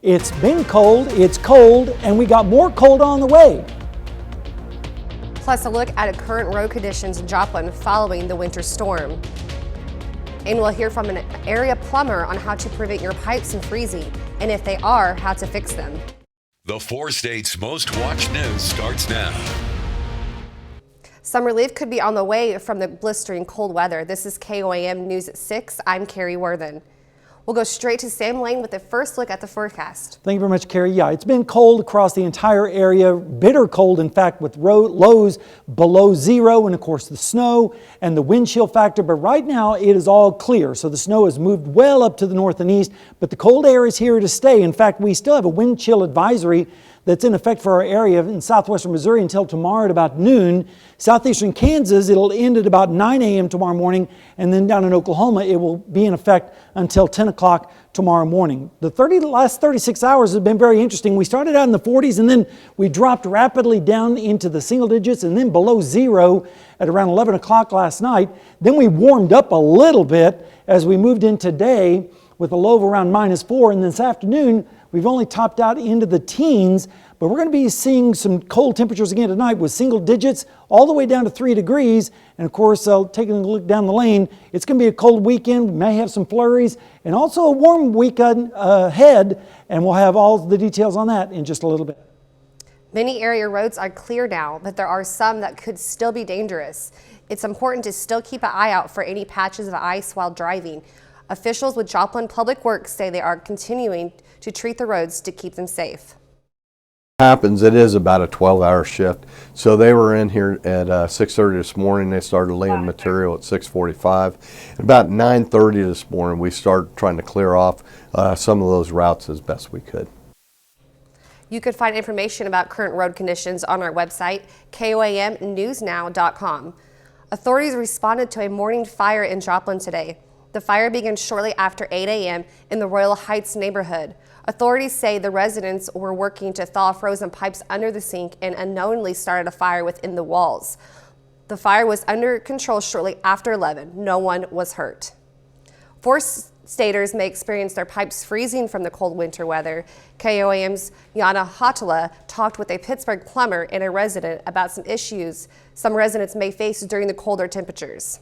It's been cold, it's cold, and we got more cold on the way. Plus a look at current road conditions in Joplin following the winter storm. And we'll hear from an area plumber on how to prevent your pipes from freezing, and if they are, how to fix them. The 4 states' most watched news starts now. Some relief could be on the way from the blistering cold weather. This is KOAM News at 6. I'm Carrie Worthen. We'll go straight to Sam Lane with the first look at the forecast. Thank you very much, Carrie. Yeah, it's been cold across the entire area, bitter cold, in fact, with lows below zero, and of course the snow and the wind chill factor. But right now it is all clear. So the snow has moved well up to the north and east, but the cold air is here to stay. In fact, we still have a wind chill advisory that's in effect for our area in southwestern Missouri until tomorrow at about noon. Southeastern Kansas, it'll end at about 9 a.m. tomorrow morning, and then down in Oklahoma, it will be in effect until 10 o'clock tomorrow morning. The last 36 hours have been very interesting. We started out in the 40s, and then we dropped rapidly down into the single digits and then below zero at around 11 o'clock last night. Then we warmed up a little bit as we moved in today with a low of around -4, and this afternoon we've only topped out into the teens, but we're going to be seeing some cold temperatures again tonight with single digits all the way down to 3 degrees. And of course, taking a look down the lane, it's going to be a cold weekend. We may have some flurries and also a warm weekend ahead, and we'll have all the details on that in just a little bit. Many area roads are clear now, but there are some that could still be dangerous. It's important to still keep an eye out for any patches of ice while driving. Officials with Joplin Public Works say they are continuing to treat the roads to keep them safe. Happens, it is about a 12-hour shift. So they were in here at 6:30 this morning. They started laying material at 6:45. About 9:30 this morning, we started trying to clear off some of those routes as best we could. You could find information about current road conditions on our website, KOAMnewsnow.com. Authorities responded to a morning fire in Joplin today. The fire began shortly after 8 a.m. in the Royal Heights neighborhood. Authorities say the residents were working to thaw frozen pipes under the sink and unknowingly started a fire within the walls. The fire was under control shortly after 11. No one was hurt. 4 staters may experience their pipes freezing from the cold winter weather. KOAM's Yana Hatala talked with a Pittsburgh plumber and a resident about some issues some residents may face during the colder temperatures.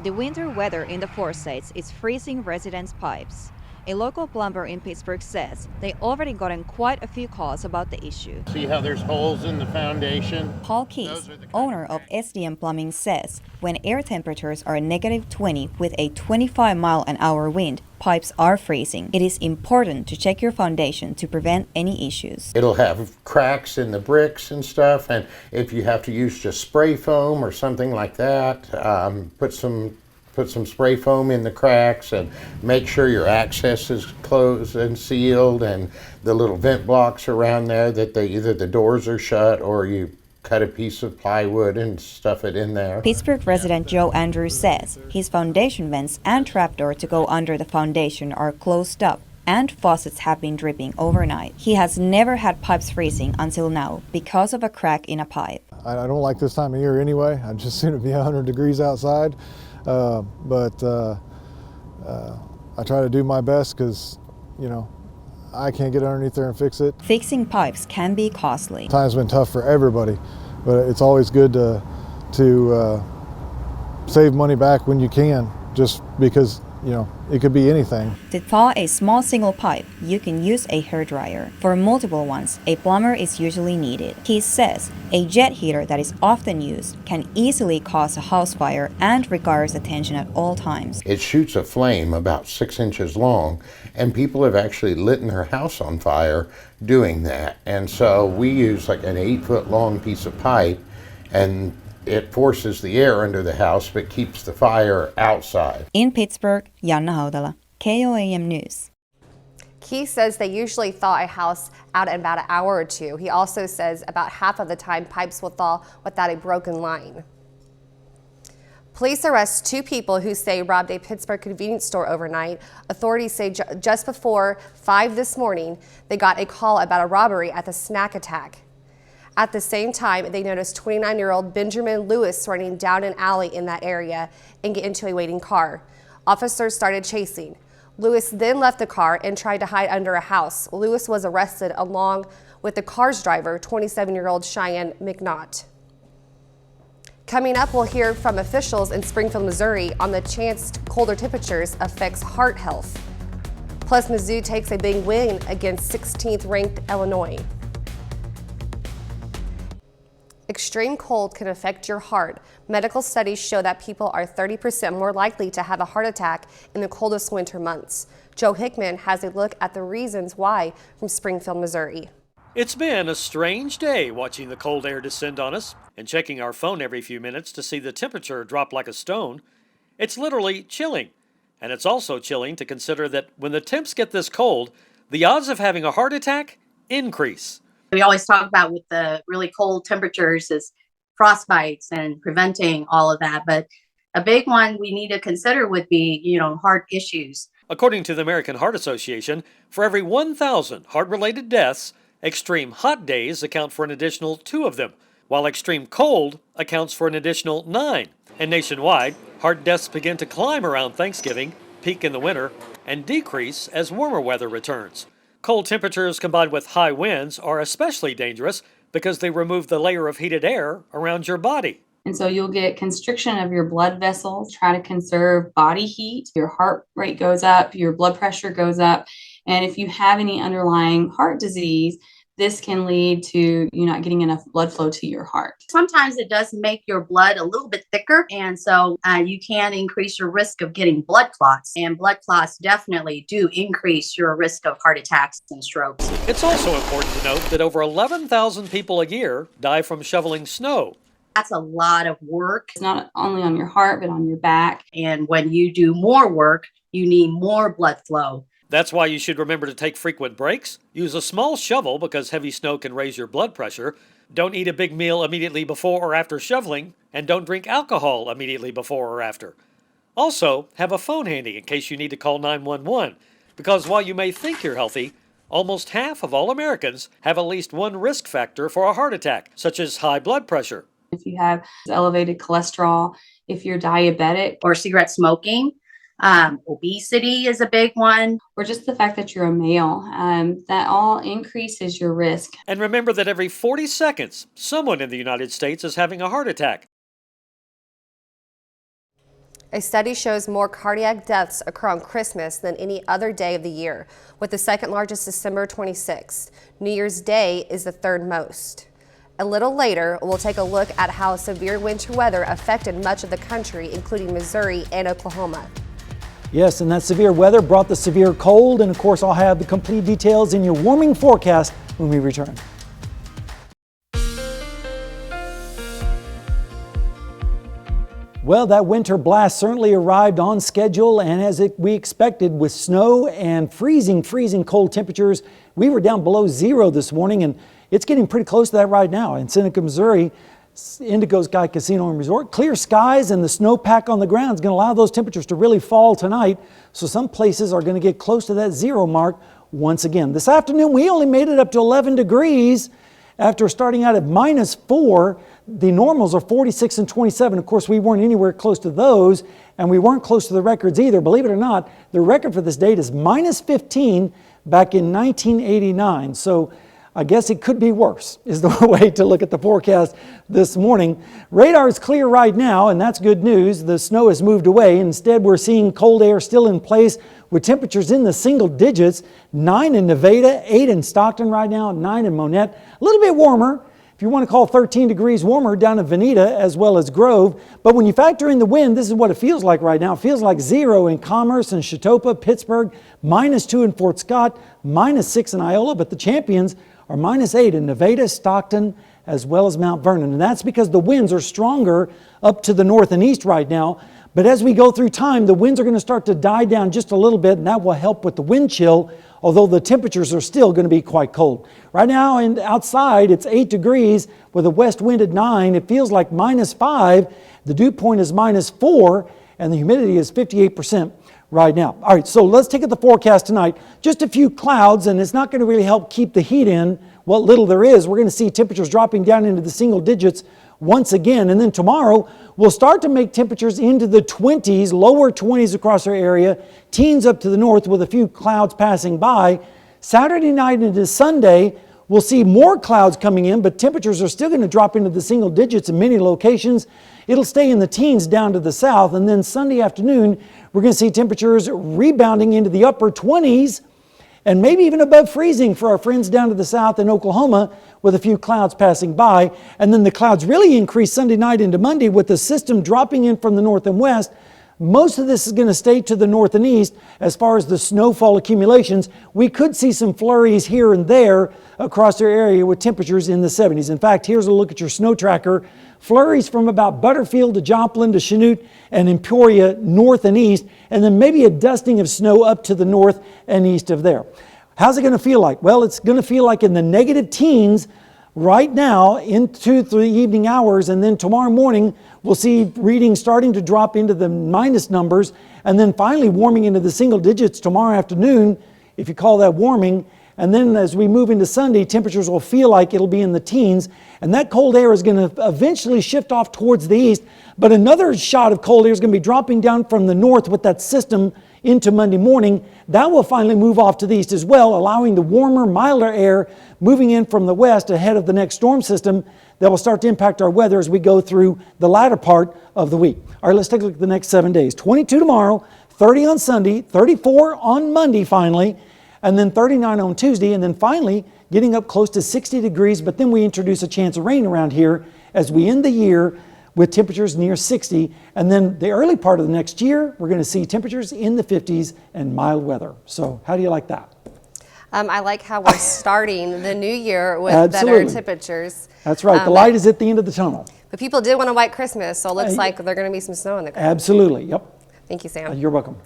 The winter weather in the 4 states is freezing residents' pipes. A local plumber in Pittsburgh says they already gotten quite a few calls about the issue. See how there's holes in the foundation? Paul Keys, owner of SDM Plumbing, says when air temperatures are -20 with a 25-mile-an-hour wind, pipes are freezing. It is important to check your foundation to prevent any issues. It'll have cracks in the bricks and stuff, and if you have to use just spray foam or something like that, put some spray foam in the cracks and make sure your access is closed and sealed, and the little vent blocks around there that either the doors are shut or you cut a piece of plywood and stuff it in there. Pittsburgh resident Joe Andrews says his foundation vents and trapdoor to go under the foundation are closed up and faucets have been dripping overnight. He has never had pipes freezing until now because of a crack in a pipe. I don't like this time of year anyway. I'd just sooner be 100 degrees outside. But I try to do my best because, you know, I can't get underneath there and fix it. Fixing pipes can be costly. Time's been tough for everybody, but it's always good to save money back when you can, just because, you know, it could be anything. To thaw a small single pipe, you can use a hairdryer. For multiple ones, a plumber is usually needed. He says a jet heater that is often used can easily cause a house fire and requires attention at all times. It shoots a flame about 6 inches long, and people have actually lit their house on fire doing that. And so we use like an 8-foot long piece of pipe, and it forces the air under the house but keeps the fire outside. In Pittsburgh, Janna Hautala, KOAM News. Keith says they usually thaw a house out in about an hour or 2. He also says about half of the time pipes will thaw without a broken line. Police arrest 2 people who say robbed a Pittsburgh convenience store overnight. Authorities say just before 5 this morning, they got a call about a robbery at the Snack Attack. At the same time, they noticed 29-year-old Benjamin Lewis running down an alley in that area and get into a waiting car. Officers started chasing. Lewis then left the car and tried to hide under a house. Lewis was arrested along with the car's driver, 27-year-old Cheyenne McNaught. Coming up, we'll hear from officials in Springfield, Missouri on the chance colder temperatures affects heart health. Plus, Mizzou takes a big win against 16th ranked Illinois. Extreme cold can affect your heart. Medical studies show that people are 30% more likely to have a heart attack in the coldest winter months. Joe Hickman has a look at the reasons why from Springfield, Missouri. It's been a strange day watching the cold air descend on us and checking our phone every few minutes to see the temperature drop like a stone. It's literally chilling. And it's also chilling to consider that when the temps get this cold, the odds of having a heart attack increase. We always talk about with the really cold temperatures is frostbites and preventing all of that. But a big one we need to consider would be, heart issues. According to the American Heart Association, for every 1,000 heart-related deaths, extreme hot days account for an additional 2 of them, while extreme cold accounts for an additional 9. And nationwide, heart deaths begin to climb around Thanksgiving, peak in the winter, and decrease as warmer weather returns. Cold temperatures combined with high winds are especially dangerous because they remove the layer of heated air around your body. And so you'll get constriction of your blood vessels, try to conserve body heat. Your heart rate goes up, your blood pressure goes up. And if you have any underlying heart disease, this can lead to you not getting enough blood flow to your heart. Sometimes it does make your blood a little bit thicker, and so you can increase your risk of getting blood clots. And blood clots definitely do increase your risk of heart attacks and strokes. It's also important to note that over 11,000 people a year die from shoveling snow. That's a lot of work. It's not only on your heart, but on your back. And when you do more work, you need more blood flow. That's why you should remember to take frequent breaks. Use a small shovel because heavy snow can raise your blood pressure. Don't eat a big meal immediately before or after shoveling, and don't drink alcohol immediately before or after. Also, have a phone handy in case you need to call 911, because while you may think you're healthy, almost half of all Americans have at least one risk factor for a heart attack, such as high blood pressure. If you have elevated cholesterol, if you're diabetic, Or cigarette smoking. Obesity is a big one. or just the fact that you're a male, that all increases your risk. And remember that every 40 seconds, someone in the United States is having a heart attack. A study shows more cardiac deaths occur on Christmas than any other day of the year, with the second largest December 26th. New Year's Day is the third most. A little later, we'll take a look at how severe winter weather affected much of the country, including Missouri and Oklahoma. Yes, and that severe weather brought the severe cold, and of course I'll have the complete details in your warming forecast when we return. Well, that winter blast certainly arrived on schedule, and as we expected, with snow and freezing cold temperatures. We were down below 0 this morning, and it's getting pretty close to that right now. In Seneca, Missouri, Indigo Sky Casino and Resort, clear skies and the snowpack on the ground is going to allow those temperatures to really fall tonight. So some places are going to get close to that 0 mark once again. This afternoon, we only made it up to 11 degrees after starting out at -4. The normals are 46 and 27. Of course, we weren't anywhere close to those, and we weren't close to the records either. Believe it or not, the record for this date is -15 back in 1989. So I guess it could be worse, is the way to look at the forecast this morning. Radar is clear right now, and that's good news. The snow has moved away. Instead, we're seeing cold air still in place with temperatures in the single digits. 9 in Nevada, 8 in Stockton right now, 9 in Monette. A little bit warmer, if you want to call 13 degrees warmer down in Veneta as well as Grove. But when you factor in the wind, this is what it feels like right now. It feels like 0 in Commerce and Chautauqua, Pittsburgh, -2 in Fort Scott, -6 in Iola, but the champions are -8 in Nevada, Stockton, as well as Mount Vernon. And that's because the winds are stronger up to the north and east right now. But as we go through time, the winds are going to start to die down just a little bit, and that will help with the wind chill, although the temperatures are still going to be quite cold. Right now, and outside, it's 8 degrees with a west wind at 9. It feels like -5. The dew point is -4, and the humidity is 58%. Right now. All right, so let's take at the forecast tonight. Just a few clouds, and it's not going to really help keep the heat in. What little there is, we're going to see temperatures dropping down into the single digits once again. And then tomorrow, we'll start to make temperatures into the 20s, lower 20s across our area, teens up to the north with a few clouds passing by. Saturday night into Sunday, we'll see more clouds coming in, but temperatures are still going to drop into the single digits in many locations. It'll stay in the teens down to the south. And then Sunday afternoon, we're going to see temperatures rebounding into the upper 20s and maybe even above freezing for our friends down to the south in Oklahoma with a few clouds passing by. And then the clouds really increase Sunday night into Monday with the system dropping in from the north and west. Most of this is going to stay to the north and east. As far as the snowfall accumulations, we could see some flurries here and there across our area with temperatures in the 70s. In fact, here's a look at your snow tracker. Flurries from about Butterfield to Joplin to Chanute and Emporia north and east, and then maybe a dusting of snow up to the north and east of there. How's it going to feel like? Well, it's going to feel like in the negative teens right now into the evening hours, and then tomorrow morning we'll see readings starting to drop into the minus numbers, and then finally warming into the single digits tomorrow afternoon, if you call that warming. And then as we move into Sunday, temperatures will feel like it'll be in the teens, and that cold air is going to eventually shift off towards the east. But another shot of cold air is going to be dropping down from the north with that system into Monday morning. That will finally move off to the east as well, allowing the warmer, milder air moving in from the west ahead of the next storm system that will start to impact our weather as we go through the latter part of the week. All right, let's take a look at the next 7 days. 22 tomorrow, 30 on Sunday, 34 on Monday finally, and then 39 on Tuesday, and then finally getting up close to 60 degrees, but then we introduce a chance of rain around here as we end the year with temperatures near 60, and then the early part of the next year, we're going to see temperatures in the 50s and mild weather. So how do you like that? I like how we're starting the new year with Absolutely. better temperatures. That's right. The light is at the end of the tunnel. But people did want a white Christmas, so it looks like there's going to be some snow in the ground. Absolutely. Yep. Thank you, Sam. You're welcome.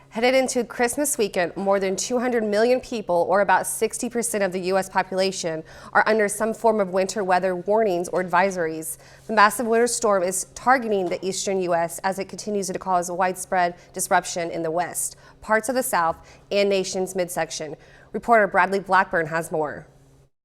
Headed into Christmas weekend, more than 200 million people, or about 60% of the U.S. population, are under some form of winter weather warnings or advisories. The massive winter storm is targeting the eastern U.S. as it continues to cause widespread disruption in the west, parts of the south, and nation's midsection. Reporter Bradley Blackburn has more.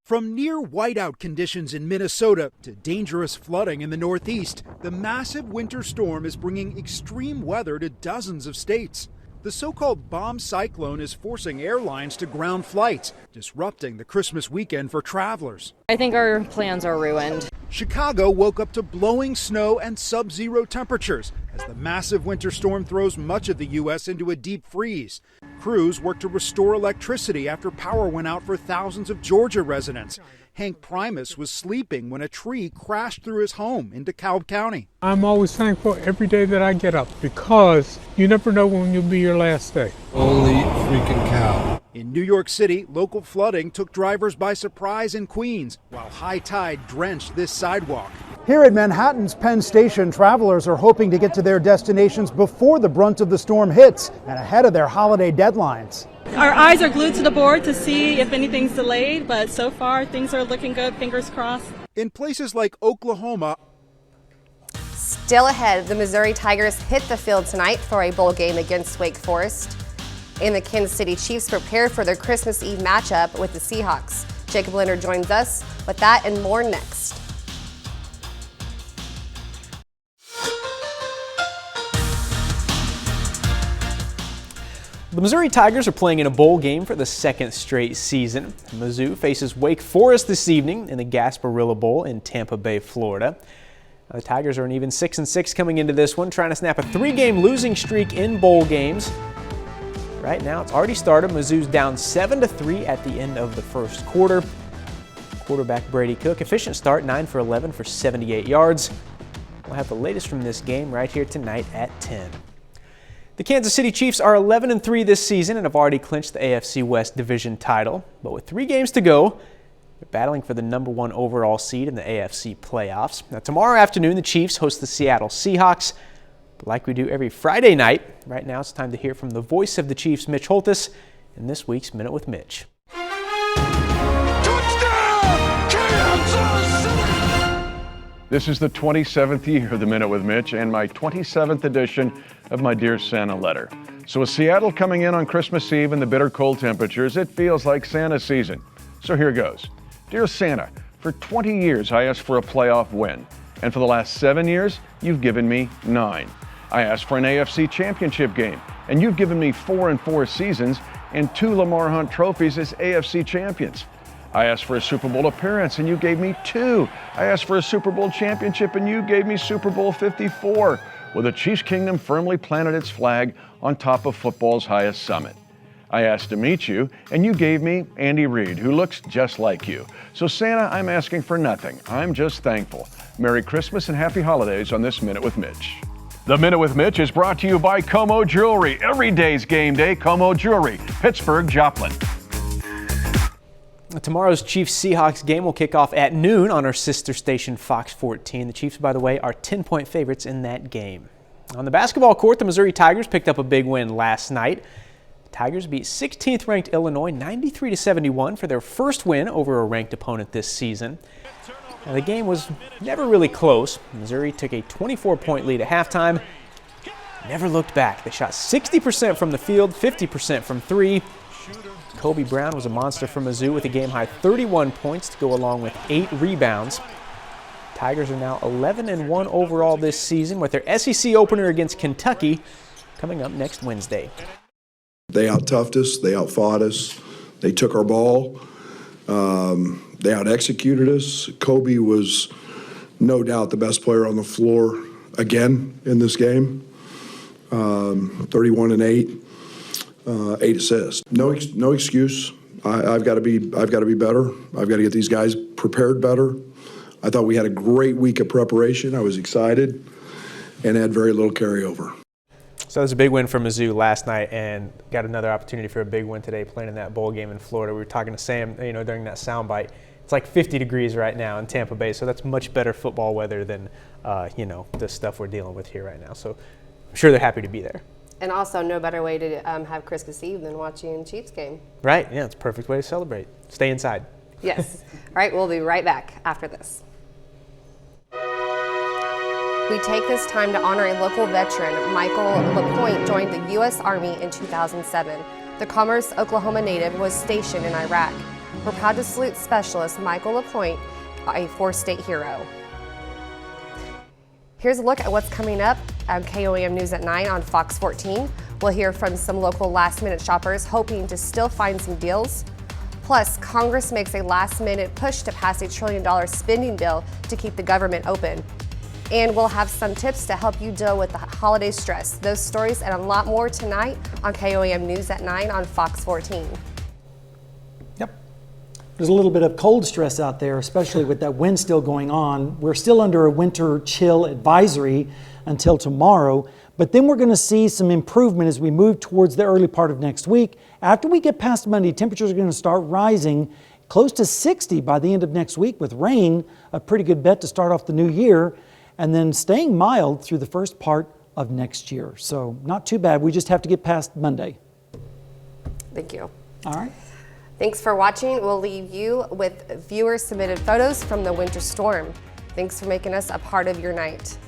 From near whiteout conditions in Minnesota to dangerous flooding in the Northeast, the massive winter storm is bringing extreme weather to dozens of states. The so-called bomb cyclone is forcing airlines to ground flights, disrupting the Christmas weekend for travelers. I think our plans are ruined. Chicago woke up to blowing snow and sub-zero temperatures as the massive winter storm throws much of the U.S. into a deep freeze. Crews work to restore electricity after power went out for thousands of Georgia residents. Hank Primus was sleeping when a tree crashed through his home in DeKalb County. I'm always thankful every day that I get up because you never know when will be your last day. Holy freaking cow. In New York City, local flooding took drivers by surprise in Queens, while high tide drenched this sidewalk. Here at Manhattan's Penn Station, travelers are hoping to get to their destinations before the brunt of the storm hits and ahead of their holiday deadlines. Our eyes are glued to the board to see if anything's delayed, but so far things are looking good, fingers crossed. In places like Oklahoma, Still ahead, the Missouri Tigers hit the field tonight for a bowl game against Wake Forest. And the Kansas City Chiefs prepare for their Christmas Eve matchup with the Seahawks. Jacob Leonard joins us with that and more next. The Missouri Tigers are playing in a bowl game for the second straight season. Mizzou faces Wake Forest this evening in the Gasparilla Bowl in Tampa Bay, Florida. The Tigers are an even 6-6 coming into this one, trying to snap a 3-game losing streak in bowl games. Right now, it's already started. Mizzou's down 7-3 at the end of the first quarter. Quarterback Brady Cook, efficient start, 9 for 11 for 78 yards. We'll have the latest from this game right here tonight at 10. The Kansas City Chiefs are 11-3 this season and have already clinched the AFC West Division title. But with 3 games to go, they're battling for the #1 overall seed in the AFC playoffs. Now, tomorrow afternoon, the Chiefs host the Seattle Seahawks. But like we do every Friday night, right now it's time to hear from the voice of the Chiefs, Mitch Holthus, in this week's Minute with Mitch. This is the 27th year of the Minute with Mitch and my 27th edition of my Dear Santa letter. So with Seattle coming in on Christmas Eve and the bitter cold temperatures, it feels like Santa season. So here goes. Dear Santa, for 20 years I asked for a playoff win. And for the last 7 years, you've given me 9. I asked for an AFC championship game, and you've given me 4 in 4 seasons and 2 Lamar Hunt trophies as AFC champions. I asked for a Super Bowl appearance, and you gave me 2. I asked for a Super Bowl championship, and you gave me Super Bowl 54, where the Chiefs Kingdom firmly planted its flag on top of football's highest summit. I asked to meet you, and you gave me Andy Reid, who looks just like you. So Santa, I'm asking for nothing. I'm just thankful. Merry Christmas and Happy Holidays on this Minute with Mitch. The Minute with Mitch is brought to you by KOAM Jewelry. Every day's game day, KOAM Jewelry, Pittsburgh, Joplin. Tomorrow's Chiefs-Seahawks game will kick off at noon on our sister station, Fox 14. The Chiefs, by the way, are 10-point favorites in that game. On the basketball court, the Missouri Tigers picked up a big win last night. The Tigers beat 16th-ranked Illinois 93-71 for their first win over a ranked opponent this season. Now, the game was never really close. Missouri took a 24-point lead at halftime. Never looked back. They shot 60% from the field, 50% from 3. Kobe Brown was a monster for Mizzou with a game-high 31 points to go along with 8 rebounds. Tigers are now 11-1 overall this season with their SEC opener against Kentucky coming up next Wednesday. They out-toughed us. They out-fought us. They took our ball. They out-executed us. Kobe was no doubt the best player on the floor again in this game. 31 and 8. 8 assists. No excuse. I've got to be better. I've got to get these guys prepared better. I thought we had a great week of preparation. I was excited and had very little carryover. So it was a big win for Mizzou last night, and got another opportunity for a big win today playing in that bowl game in Florida. We were talking to Sam, during that soundbite. It's like 50 degrees right now in Tampa Bay, so that's much better football weather than the stuff we're dealing with here right now. So I'm sure they're happy to be there. And also, no better way to have Christmas Eve than watching Chiefs game. Right, yeah, it's a perfect way to celebrate. Stay inside. Yes. All right, we'll be right back after this. We take this time to honor a local veteran. Michael LaPointe joined the U.S. Army in 2007. The Commerce, Oklahoma native was stationed in Iraq. We're proud to salute Specialist Michael LaPointe, a 4-state hero. Here's a look at what's coming up on KOAM News at 9 on Fox 14. We'll hear from some local last-minute shoppers hoping to still find some deals. Plus, Congress makes a last-minute push to pass a $1 trillion spending bill to keep the government open. And we'll have some tips to help you deal with the holiday stress. Those stories and a lot more tonight on KOAM News at 9 on Fox 14. There's a little bit of cold stress out there, especially with that wind still going on. We're still under a winter chill advisory until tomorrow, but then we're going to see some improvement as we move towards the early part of next week. After we get past Monday, temperatures are going to start rising close to 60 by the end of next week, with rain a pretty good bet to start off the new year, and then staying mild through the first part of next year. So not too bad. We just have to get past Monday. Thank you. All right. Thanks for watching. We'll leave you with viewer-submitted photos from the winter storm. Thanks for making us a part of your night.